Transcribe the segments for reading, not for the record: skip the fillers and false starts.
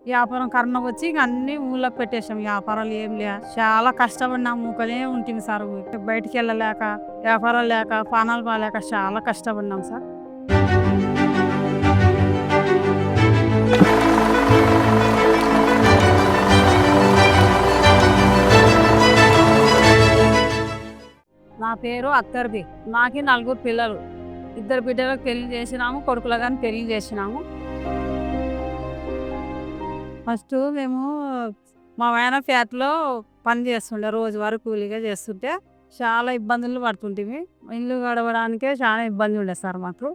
వ్యాపారం కరోనా వచ్చి ఇంక అన్నీ ఊళ్ళో పెట్టేసాం. వ్యాపారాలు ఏం లే. చాలా కష్టపడినాము. ఊకనే ఉంటుంది సార్. బయటికి వెళ్ళలేక, వ్యాపారాలు లేక, పానాలు బాలేక చాలా కష్టపడినాం సార్. నా పేరు అక్తర్‌బి. నాకి నలుగురు పిల్లలు. ఇద్దరు బిడ్డలకు పెళ్లి చేసినాము. కొడుకులకు గాని పెళ్లి చేసినాము. ఫస్ట్ మేము మా ఆయన ఫ్యాక్టరీలో పని చేస్తుండే. రోజువారీ కూలీగా చేస్తుంటే చాలా ఇబ్బందులు పడుతుంటిమి. ఇల్లు గడవడానికే చాలా ఇబ్బంది ఉండే సార్ మాకు.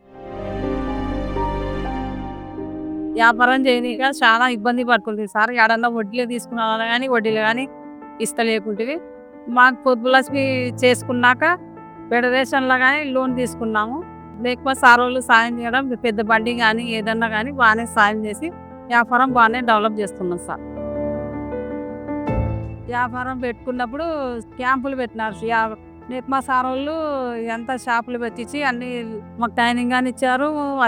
వ్యాపారం చేయనీక చాలా ఇబ్బంది పడుతుంది సార్. ఏడన్నా వడ్డీలు తీసుకున్నాను కానీ వడ్డీలు కానీ ఇస్తలేకుంటివి. మాకు పొద్దులక్ష్మి చేసుకున్నాక ఫెడరేషన్‌లో కానీ లోన్ తీసుకున్నాము. లేకపోతే సారోళ్ళు సాయం చేయడం పెద్ద బండి కానీ ఏదన్నా కానీ బాగానే సాయం చేసి వ్యాపారం బాగానే డెవలప్ చేస్తున్నాం సార్. వ్యాపారం పెట్టుకున్నప్పుడు క్యాంపులు పెట్టినారు. నెప్మా సారోళ్ళు ఎంత షాపులు పెట్టించి అన్ని మాకు ట్రైనింగ్ కానీ ఇచ్చారు.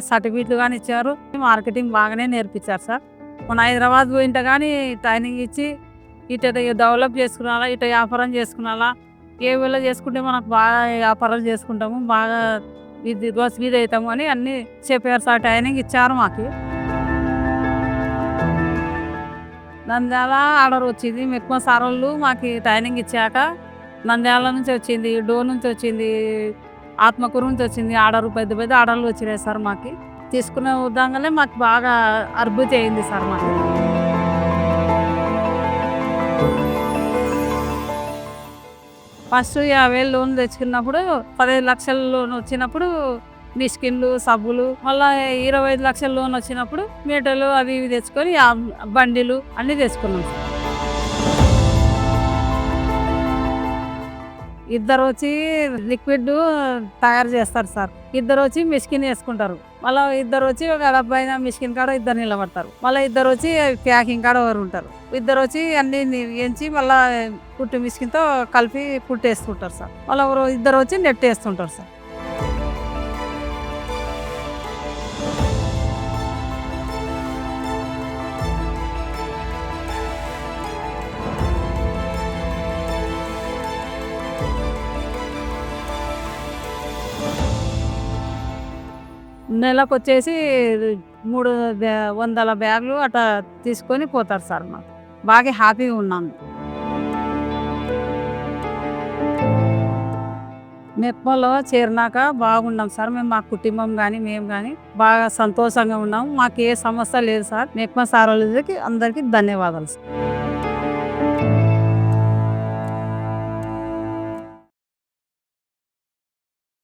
సర్టిఫికెట్లు కానీ ఇచ్చారు. మార్కెటింగ్ బాగానే నేర్పించారు సార్. మన హైదరాబాద్ పోయింటే కానీ ట్రైనింగ్ ఇచ్చి ఇట డెవలప్ చేసుకున్నాలా, ఇట వ్యాపారం చేసుకున్నాలా, ఏ వేళ చేసుకుంటే మనకు బాగా వ్యాపారాలు చేసుకుంటాము, బాగా ఇది స్పీడ్ అవుతాము అని అన్నీ చెప్పారు సార్. ట్రైనింగ్ ఇచ్చారు మాకు. నంద్యాల ఆర్డర్ వచ్చింది. మెప్మా సారోళ్ళు మాకు ట్రైనింగ్ ఇచ్చాక నంద్యాల నుంచి వచ్చింది, డోర్ నుంచి వచ్చింది, ఆత్మకూరు నుంచి వచ్చింది. ఆర్డర్ పెద్ద పెద్ద ఆర్డర్లు వచ్చినాయి సార్. మాకు తీసుకునే ఉద్దంగానే మాకు బాగా అభివృద్ధి అయింది సార్. మాకు ఫస్ట్ 50,000 లోన్ తెచ్చుకున్నప్పుడు 15 లక్షల లోన్ వచ్చినప్పుడు మిస్కిన్లు, సబ్బులు, మళ్ళీ 25 లక్షల లోన్ వచ్చినప్పుడు మీటర్లు అవి ఇవి తెచ్చుకొని బండిలు అన్నీ తెచ్చుకున్నాం సార్. ఇద్దరు వచ్చి లిక్విడ్ తయారు చేస్తారు సార్. ఇద్దరు వచ్చి మిస్కిన్ వేసుకుంటారు. మళ్ళీ ఇద్దరు వచ్చి ఒక అబ్బాయి మిస్కిన్ కాడ ఇద్దరు నిలబడతారు. మళ్ళీ ఇద్దరు వచ్చి ప్యాకింగ్ కాడ ఎవరు ఉంటారు. ఇద్దరు వచ్చి అన్ని ఎంచి మళ్ళీ పుట్టి మిస్కిన్తో కలిపి పుట్టి వేసుకుంటారు సార్. మళ్ళీ ఇద్దరు వచ్చి నెట్ వేస్తుంటారు సార్. నెలకు వచ్చేసి 300 బ్యాగులు అట్లా తీసుకొని పోతారు సార్. మాకు బాగా హ్యాపీగా ఉన్నాము. మెప్మాలో చేరినాక బాగున్నాం సార్. మేము మా కుటుంబం కానీ మేము కానీ బాగా సంతోషంగా ఉన్నాము. మాకు ఏ సమస్య లేదు సార్. మెప్మా సార్ వాళ్ళకి అందరికీ ధన్యవాదాలు సార్.